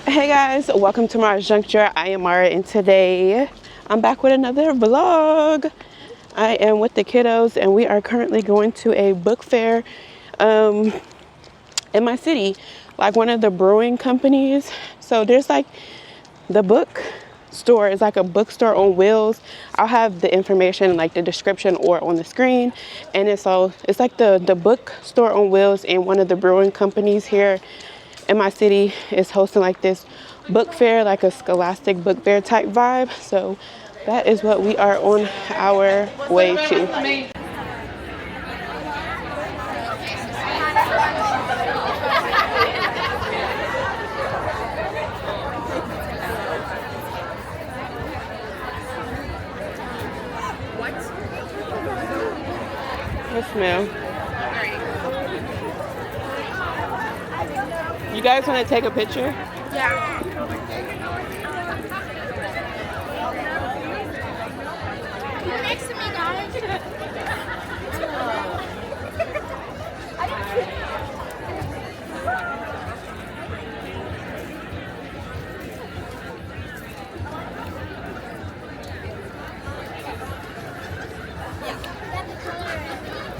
Hey guys, welcome to my juncture. I am Mara, and today I'm back with another vlog. I am with the kiddos and we are currently going to a book fair in my city, like one of the brewing companies. So there's like the book store is like a bookstore on wheels. I'll have the information like the description or on the screen. And it's like the bookstore on wheels, and one of the brewing companies here in my city is hosting like this book fair, like a scholastic book fair type vibe. So that is what we are on our way to. What smell? You guys want to take a picture? Yeah. Next to me, guys.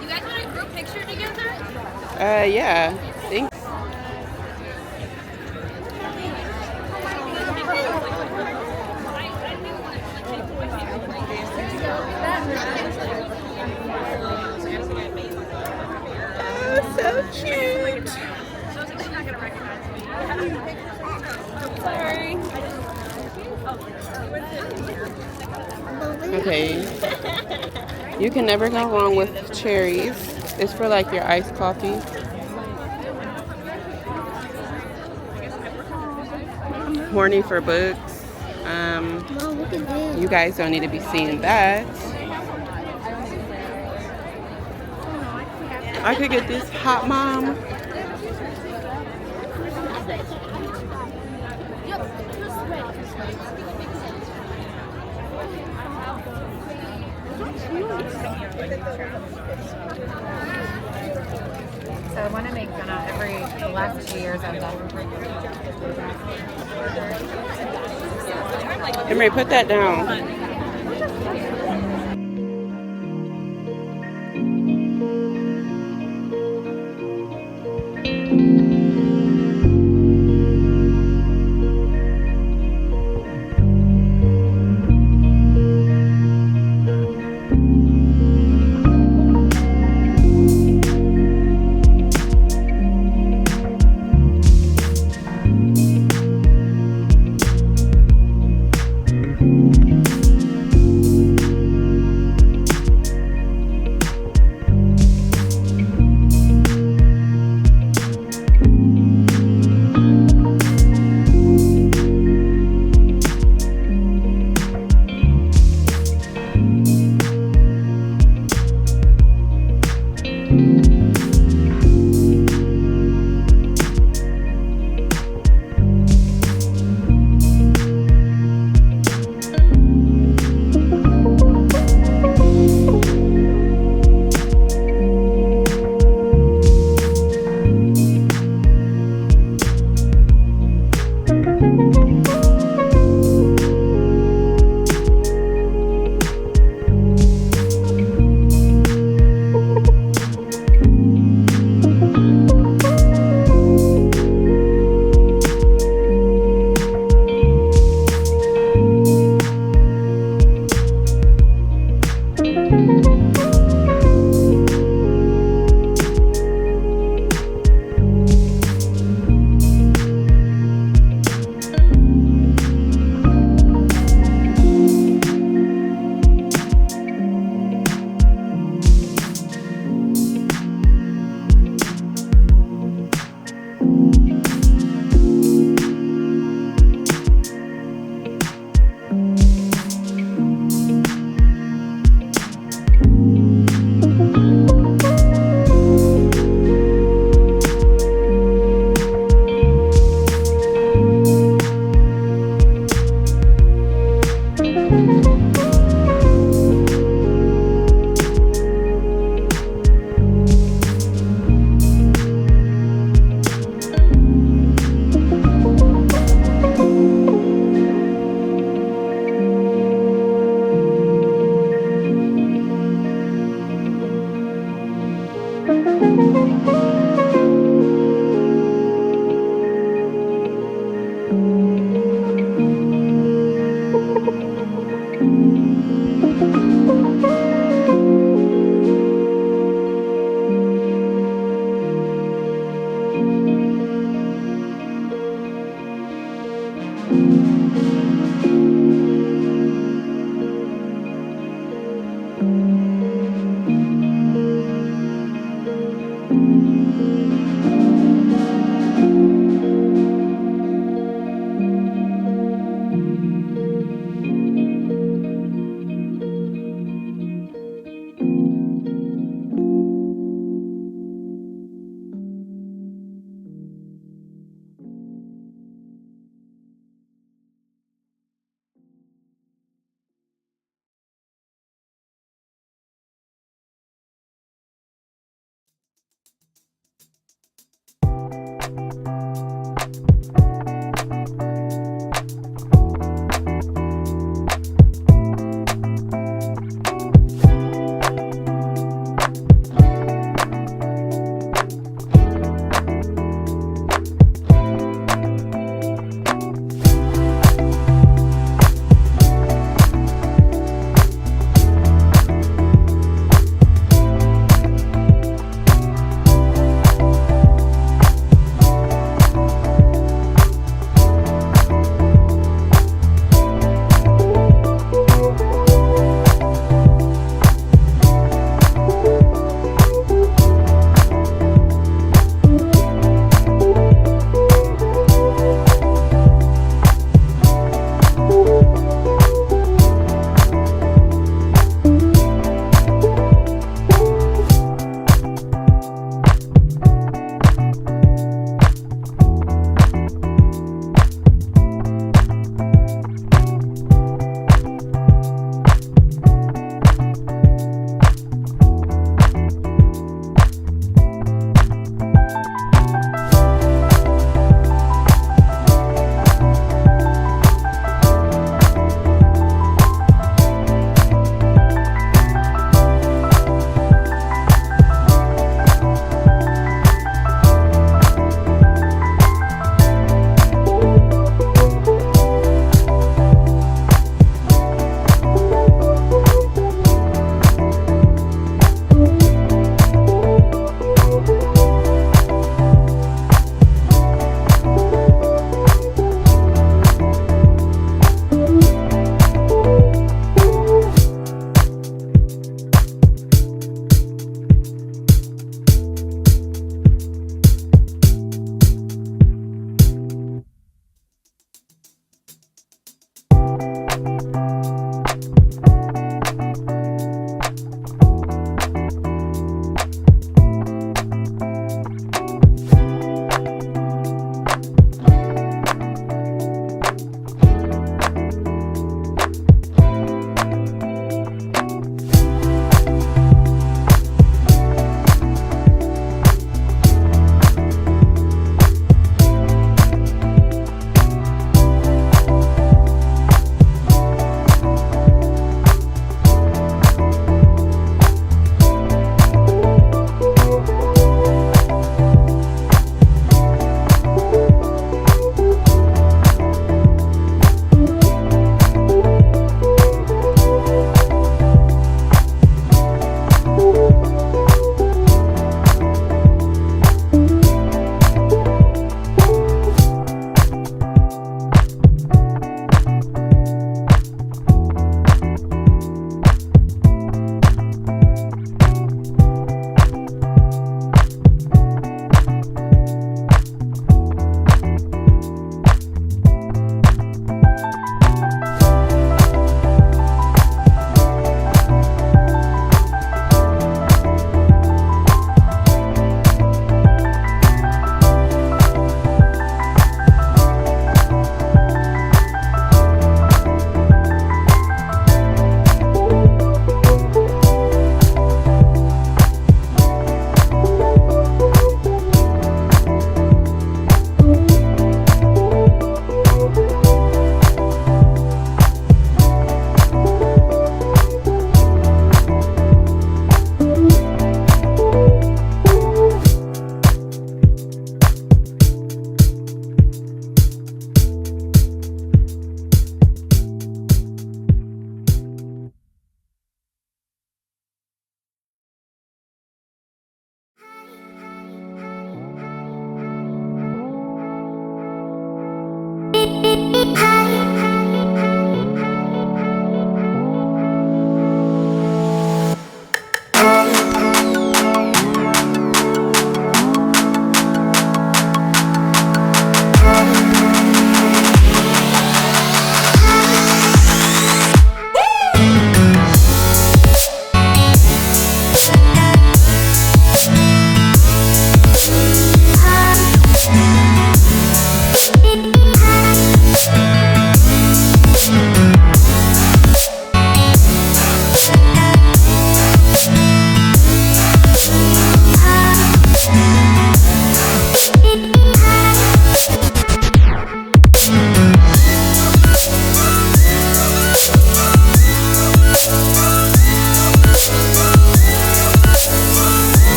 You guys want a group picture together? Yeah. Thanks. So cute. Sorry. Okay. You can never go wrong with cherries. It's for like your iced coffee. Horny for books. You guys don't need to be seeing that. I could get this hot mom. So I want to make Gunna the last 2 years I've done. Emery, put that down.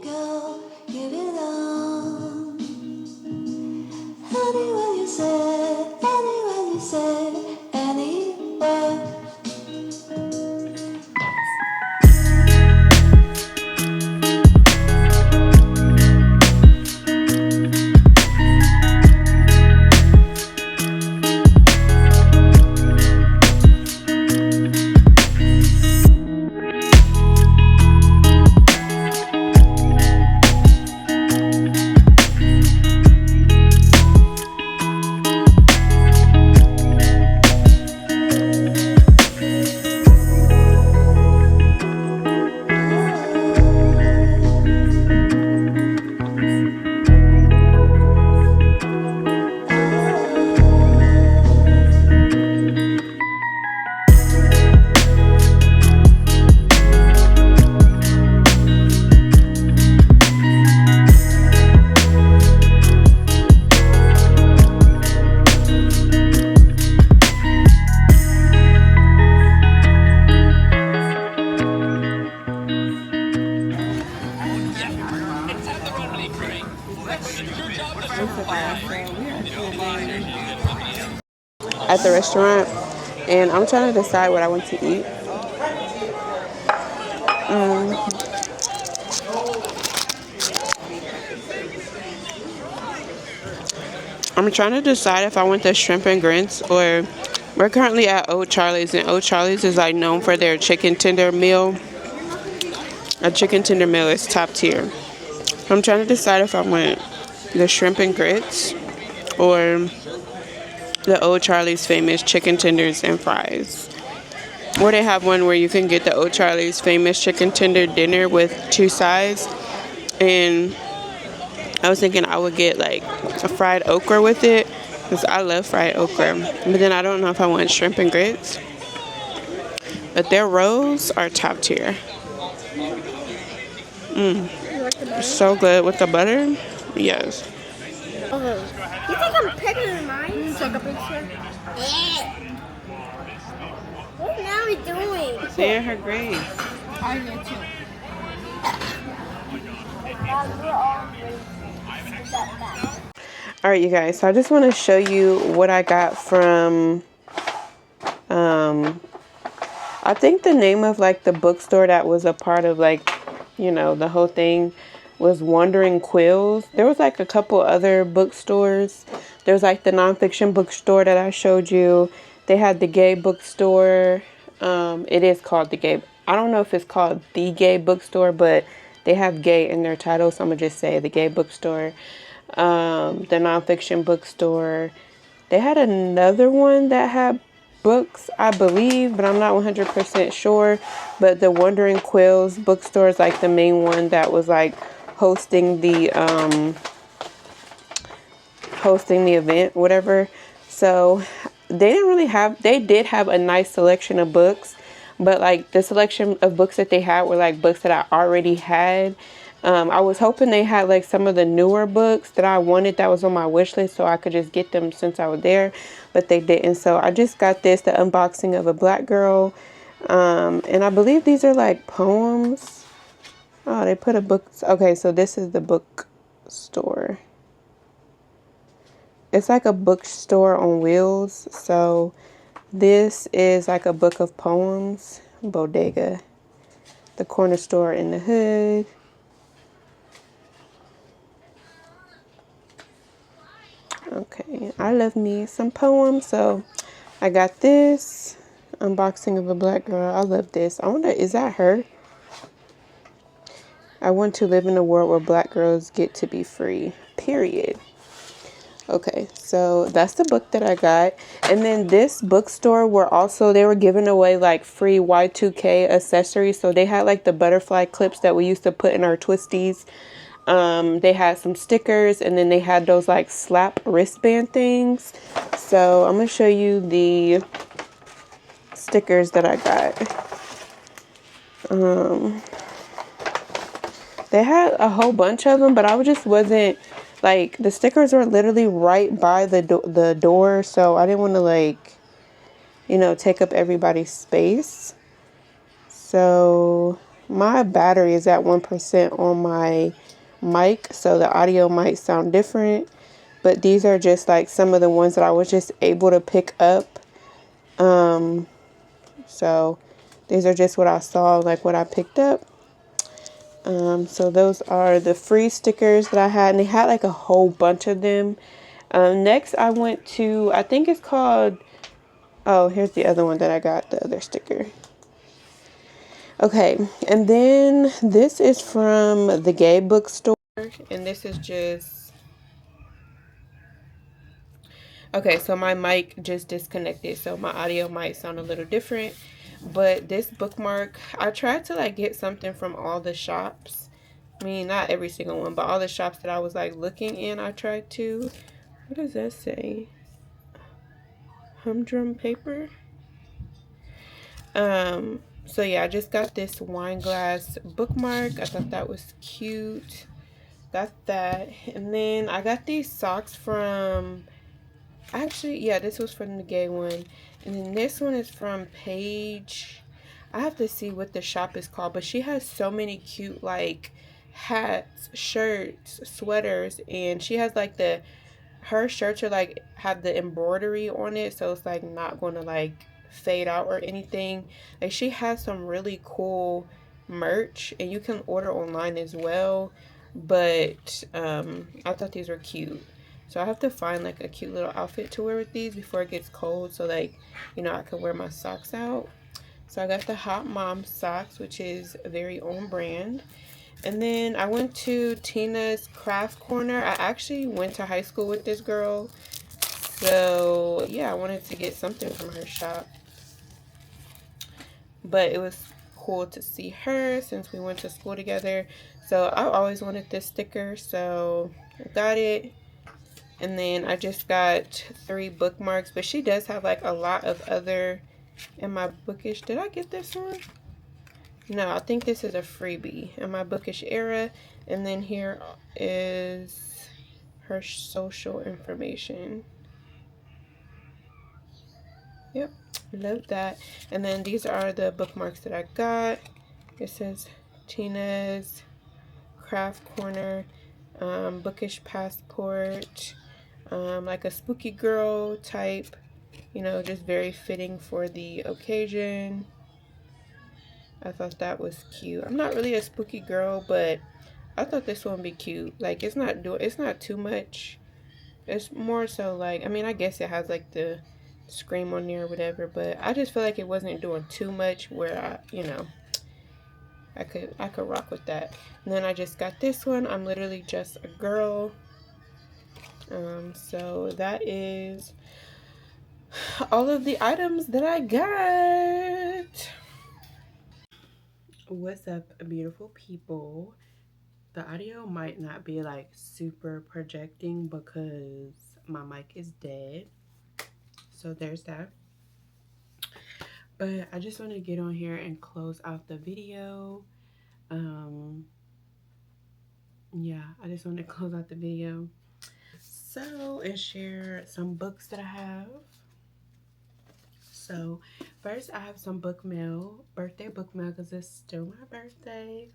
go, you belong. Anywhere you say, anywhere you say, anywhere. At the restaurant, and I'm trying to decide what I want to eat. I'm trying to decide if I want the shrimp and grits, or we're currently at Old Charlie's, and Old Charlie's is like known for their chicken tender meal. A chicken tender meal is top tier. So I'm trying to decide if I want the shrimp and grits or the Old Charlie's famous chicken tenders and fries. Or they have one where you can get the Old Charlie's famous chicken tender dinner with 2 sides. And I was thinking I would get like a fried okra with it, because I love fried okra. But then I don't know if I want shrimp and grits. But their rolls are top tier. So good with the butter. Yes. You think I'm bigger than mine? Take a picture. Yeah. What now are we doing? Seeing her grades. I do too. All right, you guys. So I just want to show you what I got from. I think the name of like the bookstore that was a part of like, you know, the whole thing was Wandering Quills. There was like a couple other bookstores. There was like the nonfiction bookstore that I showed you. They had the gay bookstore. It is called the gay. I don't know if it's called the gay bookstore, but they have gay in their title, so I'm gonna just say the gay bookstore. The nonfiction bookstore. They had another one that had books, I believe, but I'm not 100% sure. But the Wandering Quills bookstore is like the main one that was like hosting the event, whatever. So they didn't really have, they did have a nice selection of books, but like the selection of books that they had were like books that I already had. I was hoping they had like some of the newer books that I wanted that was on my wish list, so I could just get them since I was there, but they didn't. So I just got this, the unboxing of a black girl, and I believe these are like poems. Oh, they put a book. Okay, so this is the bookstore. It's like a bookstore on wheels. So this is like a book of poems, bodega, the corner store in the hood. Okay, I love me some poems, so I got this unboxing of a black girl. I love this. I wonder, is that her? I want to live in a world where black girls get to be free, period. Okay, so that's the book that I got. And then this bookstore they were giving away like free Y2K accessories. So they had like the butterfly clips that we used to put in our twisties. They had some stickers, and then they had those like slap wristband things. So I'm gonna show you the stickers that I got. They had a whole bunch of them, but I just wasn't like, the stickers were literally right by the door, so I didn't want to like, you know, take up everybody's space. So my battery is at 1% on my mic, so the audio might sound different. But these are just like some of the ones that I was just able to pick up. So these are just what I saw, like what I picked up. So those are the free stickers that I had, and they had like a whole bunch of them. Next, I went to, I think it's called, oh, here's the other one that I got, the other sticker. Okay, and then this is from the gay bookstore, and this is just, okay, so my mic just disconnected, so my audio might sound a little different, but this bookmark, I tried to like get something from all the shops. I mean, not every single one, but all the shops that I was like looking in, I tried to. What does that say? Humdrum paper? So yeah, I just got this wine glass bookmark. I thought that was cute. Got that. And then I got these socks from, actually, yeah, this was from the gay one. And then this one is from Paige. I have to see what the shop is called, but she has so many cute like hats, shirts, sweaters, and she has like her shirts are like have the embroidery on it, so it's like not going to like fade out or anything. Like she has some really cool merch, and you can order online as well. But I thought these were cute, so I have to find like a cute little outfit to wear with these before it gets cold, so like, you know, I can wear my socks out. So I got the Hot Mom socks, which is very on brand. And then I went to Tina's Craft Corner. I actually went to high school with this girl. So, yeah, I wanted to get something from her shop. But it was cool to see her since we went to school together. So, I always wanted this sticker. So, I got it. And then I just got 3 bookmarks. But she does have like a lot of other in my Bookish. Did I get this one? No, I think this is a freebie in my Bookish era. And then here is her social information. Yep, love that. And then these are the bookmarks that I got. It says Tina's Craft Corner, Bookish Passport, like a spooky girl type, you know, just very fitting for the occasion. I thought that was cute. I'm not really a spooky girl, but I thought this one would be cute. Like it's not too much. It's more so like, I mean, I guess it has like the scream on there or whatever, but I just feel like it wasn't doing too much where I, you know, I could rock with that. And then I just got this one. I'm literally just a girl. So that is all of the items that I got. What's up, beautiful people? The audio might not be like super projecting because my mic is dead. So there's that. But I just want to get on here and close out the video. Yeah, I just want to close out the video. So, and share some books that I have. So, first I have some book mail, birthday book mail, because it's still my birthday.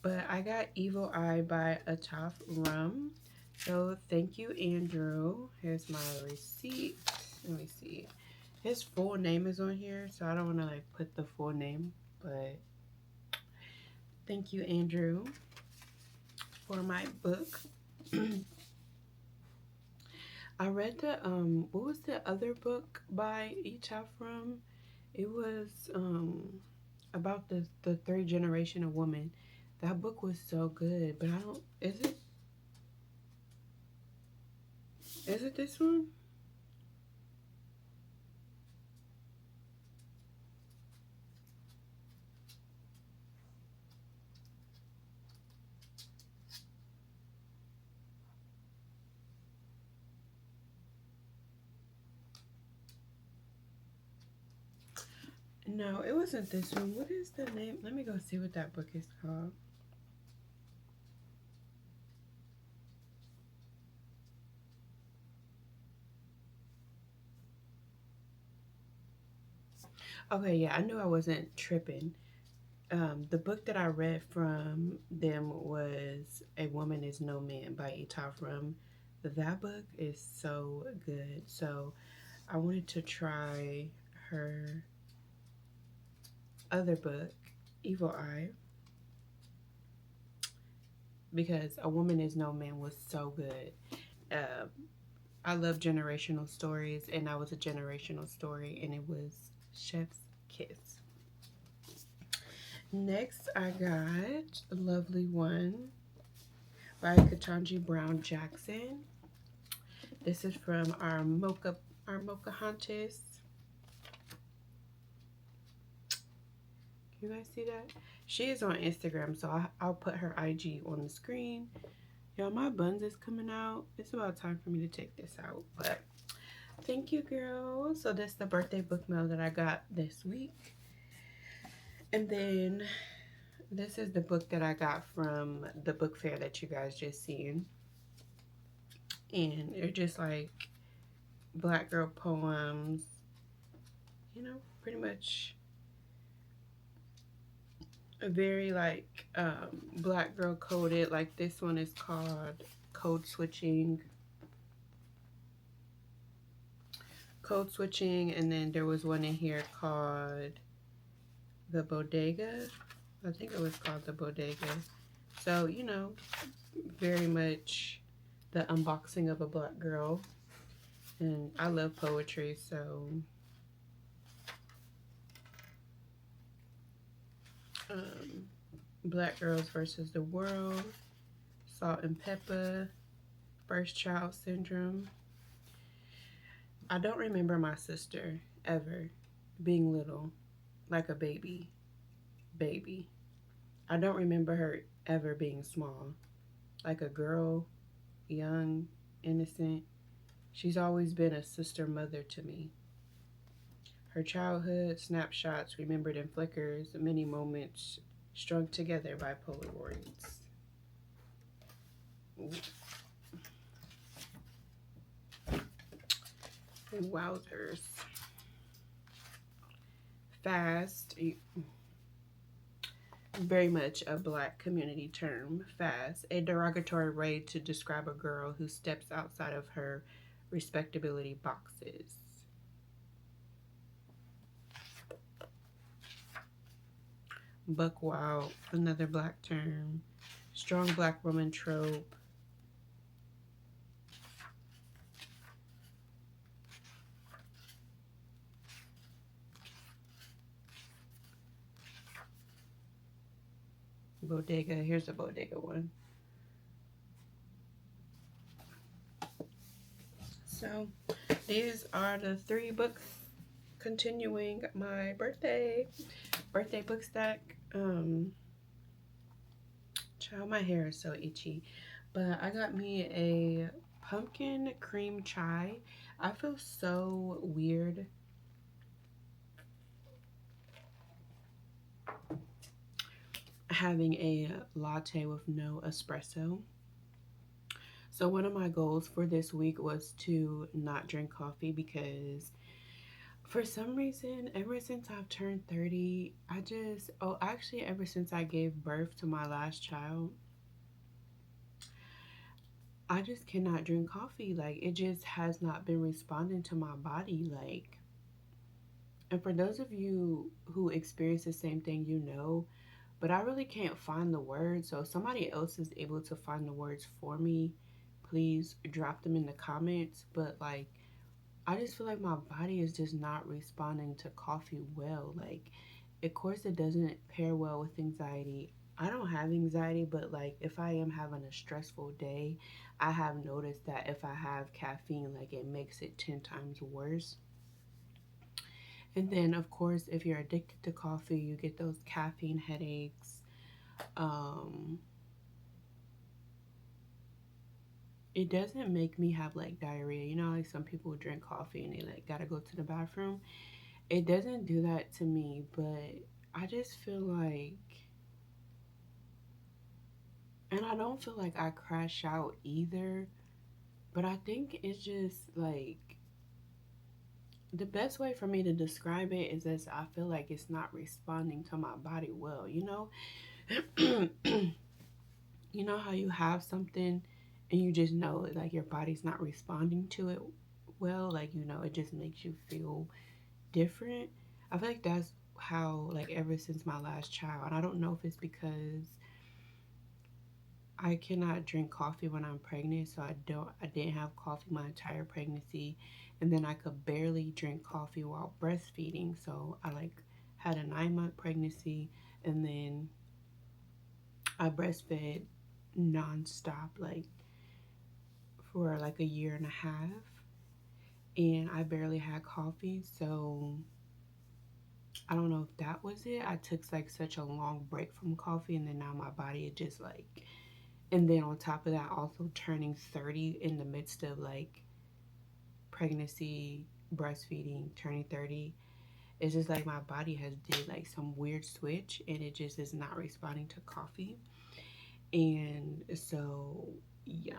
But I got Evil Eye by Ataf Rum. So, thank you, Andrew. Here's my receipt. Let me see. His full name is on here, so I don't want to like put the full name, but thank you, Andrew, for my book. I read the what was the other book by Eachafram? It was about the third generation of woman. That book was so good, but I don't, is it this one? No, it wasn't this one. What is the name? Let me go see what that book is called. Okay, yeah, I knew I wasn't tripping. The book that I read from them was A Woman Is No Man by Itafram. That book is so good. So I wanted to try her other book, Evil Eye, because A Woman Is No Man was so good. Uh, I love generational stories, and that was a generational story, and it was Chef's Kiss. Next, I got A Lovely One by Katanji Brown Jackson. This is from our Mocha Huntess. Can you guys see that? She is on Instagram, so I'll put her IG on the screen. Y'all, my buns is coming out. It's about time for me to take this out, but thank you, girl. So that's the birthday book mail that I got this week. And then this is the book that I got from the book fair that you guys just seen. And they're just like Black girl poems, you know, pretty much a very like Black girl coded. Like this one is called Code Switching. Code Switching, and then there was one in here called The Bodega. I think it was called The Bodega. So, you know, very much the unboxing of a Black girl. And I love poetry, so Black Girls versus the World, Salt and Pepper, First Child Syndrome. I don't remember my sister ever being little, like a baby. I don't remember her ever being small, like a girl, young, innocent. She's always been a sister mother to me. Her childhood snapshots remembered in flickers, many moments strung together by Polaroids. Wowzers. Fast, very much a Black community term. Fast, a derogatory way to describe a girl who steps outside of her respectability boxes. Buck wild, another Black term. Strong Black woman trope. Bodega, here's a bodega one. So these are the 3 books continuing my birthday book stack. Child, my hair is so itchy, but I got me a pumpkin cream chai. I feel so weird having a latte with no espresso. So one of my goals for this week was to not drink coffee, because for some reason, ever since I've turned 30, actually ever since I gave birth to my last child, I just cannot drink coffee. Like, it just has not been responding to my body. Like, and for those of you who experience the same thing, you know, but I really can't find the words. So if somebody else is able to find the words for me, please drop them in the comments. But like, I just feel like my body is just not responding to coffee well. Like, of course, it doesn't pair well with anxiety. I don't have anxiety, but like, if I am having a stressful day, I have noticed that if I have caffeine, like, it makes it 10 times worse. And then, of course, if you're addicted to coffee, you get those caffeine headaches. It doesn't make me have like diarrhea. You know, like some people drink coffee and they like gotta go to the bathroom. It doesn't do that to me, but I just feel like, and I don't feel like I crash out either, but I think it's just like the best way for me to describe it is as I feel like it's not responding to my body well, you know? You know how you have something and you just know like your body's not responding to it well, like you know, it just makes you feel different. I feel like that's how like ever since my last child, and I don't know if it's because I cannot drink coffee when I'm pregnant, so I didn't have coffee my entire pregnancy, and then I could barely drink coffee while breastfeeding. So I like had a 9 month pregnancy, and then I breastfed nonstop like for like a year and a half, and I barely had coffee. So I don't know if that was it. I took like such a long break from coffee, and then now my body is just like, and then on top of that, also turning 30 in the midst of like pregnancy, breastfeeding, turning 30. It's just like my body has did like some weird switch, and it just is not responding to coffee. And so, yeah.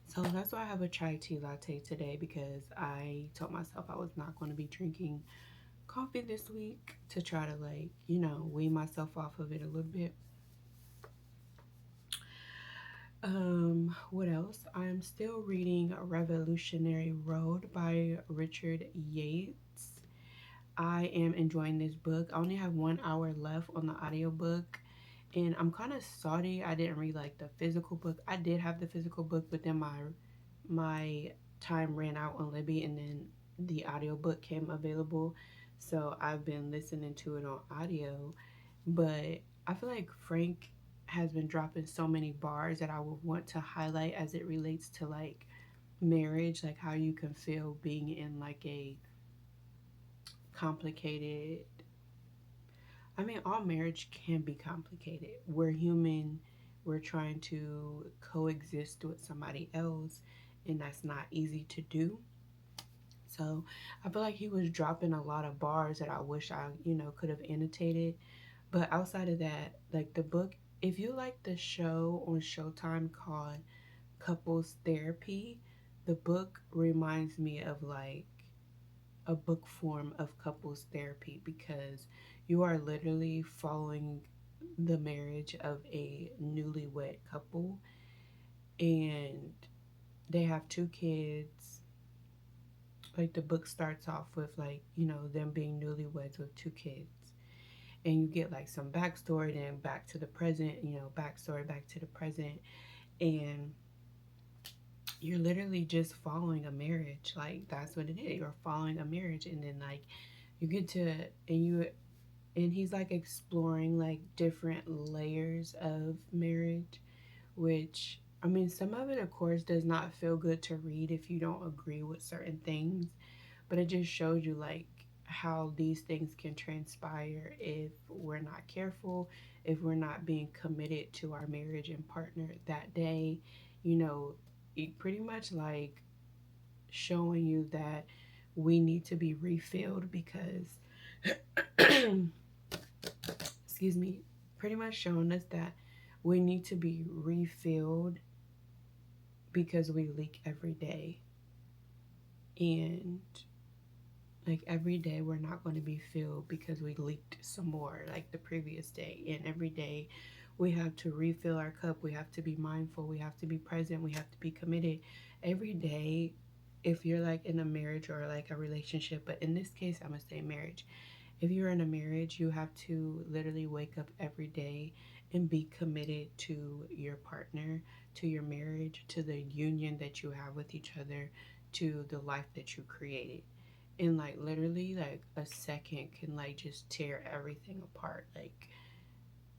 So that's why I have a chai tea latte today, because I told myself I was not going to be drinking coffee this week to try to like, you know, wean myself off of it a little bit. What else? I'm still reading Revolutionary Road by Richard Yates. I am enjoying this book. I only have 1 hour left on the audiobook, and I'm kind of salty I didn't read like the physical book. I did have the physical book, but then my time ran out on Libby, and then the audiobook came available. So I've been listening to it on audio, but I feel like Frank has been dropping so many bars that I would want to highlight as it relates to like marriage, like how you can feel being in like a complicated, I mean, all marriage can be complicated. We're human, we're trying to coexist with somebody else, and that's not easy to do. So I feel like he was dropping a lot of bars that I wish I, you know, could have annotated. But outside of that, like the book, if you like the show on Showtime called Couples Therapy, the book reminds me of like a book form of couples therapy, because you are literally following the marriage of a newlywed couple, and they have 2 kids. Like the book starts off with like, you know, them being newlyweds with 2 kids, and you get like some backstory, then back to the present, you know, backstory back to the present, and you're literally just following a marriage. Like that's what it is, you're following a marriage, and then like you get to, and you, and he's like exploring like different layers of marriage, which I mean, some of it of course does not feel good to read if you don't agree with certain things, but it just shows you like how these things can transpire if we're not careful, if we're not being committed to our marriage and partner that day. You know, it pretty much like showing you that we need to be refilled because excuse me, pretty much showing us that we need to be refilled because we leak every day. And like every day we're not going to be filled because we leaked some more like the previous day. And every day we have to refill our cup. We have to be mindful. We have to be present. We have to be committed. Every day, if you're like in a marriage or like a relationship, but in this case, I'm going to say marriage. If you're in a marriage, you have to literally wake up every day and be committed to your partner, to your marriage, to the union that you have with each other, to the life that you created. And like literally like a second can like just tear everything apart. Like,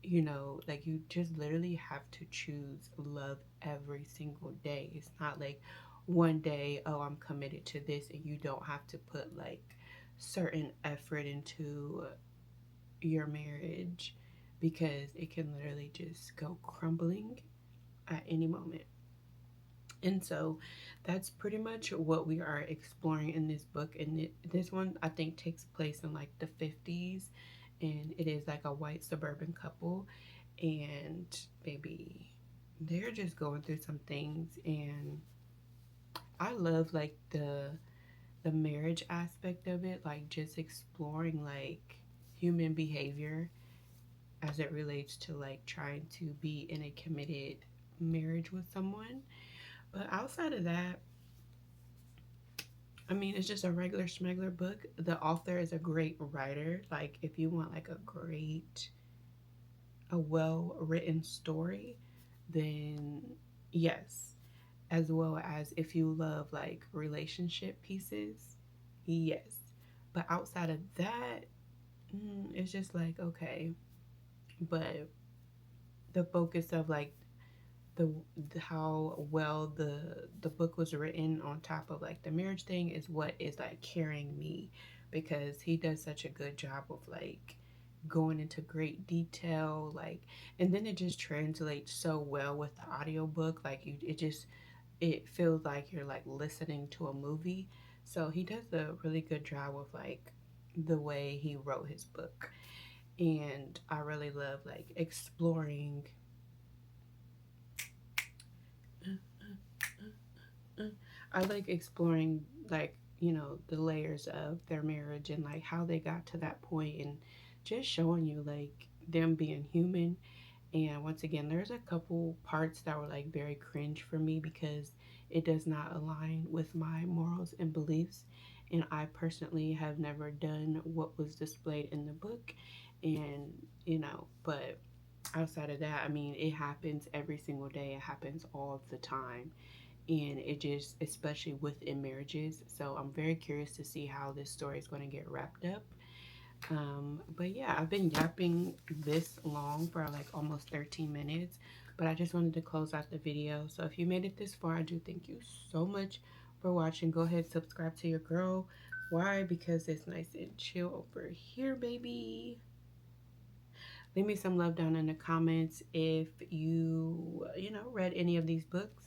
you know, like you just literally have to choose love every single day. It's not like one day, oh, I'm committed to this, and you don't have to put like certain effort into your marriage, because it can literally just go crumbling at any moment. And so that's pretty much what we are exploring in this book. And this one, I think, takes place in like the 50s. And it is like a white suburban couple. And baby, they're just going through some things. And I love like the marriage aspect of it, like just exploring like human behavior as it relates to like trying to be in a committed marriage with someone. But outside of that, I mean, it's just a regular schmegler book. The author is a great writer. Like, if you want like a well written story, then yes. As well as if you love like relationship pieces, yes. But outside of that, it's just like, okay. But the focus of like the how well the book was written on top of like the marriage thing is what is like carrying me, because he does such a good job of like going into great detail, like, and then it just translates so well with the audiobook, like it feels like you're like listening to a movie. So he does a really good job with like the way he wrote his book. And I really love like exploring, I like exploring like, you know, the layers of their marriage and like how they got to that point, and just showing you like them being human. And once again, there's a couple parts that were like very cringe for me because it does not align with my morals and beliefs. And I personally have never done what was displayed in the book. And, you know, but outside of that, I mean, it happens every single day, it happens all the time. And it just, especially within marriages. So I'm very curious to see how this story is going to get wrapped up. But yeah, I've been yapping this long for like almost 13 minutes, but I just wanted to close out the video. So if you made it this far, I do thank you so much for watching. Go ahead, subscribe to your girl. Why? Because it's nice and chill over here, baby. Leave me some love down in the comments if you know, read any of these books,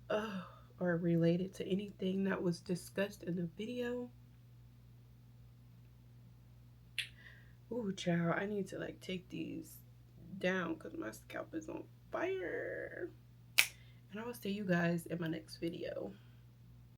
uh, or related to anything that was discussed in the video. Ooh, child, I need to like take these down because my scalp is on fire. And I will see you guys in my next video.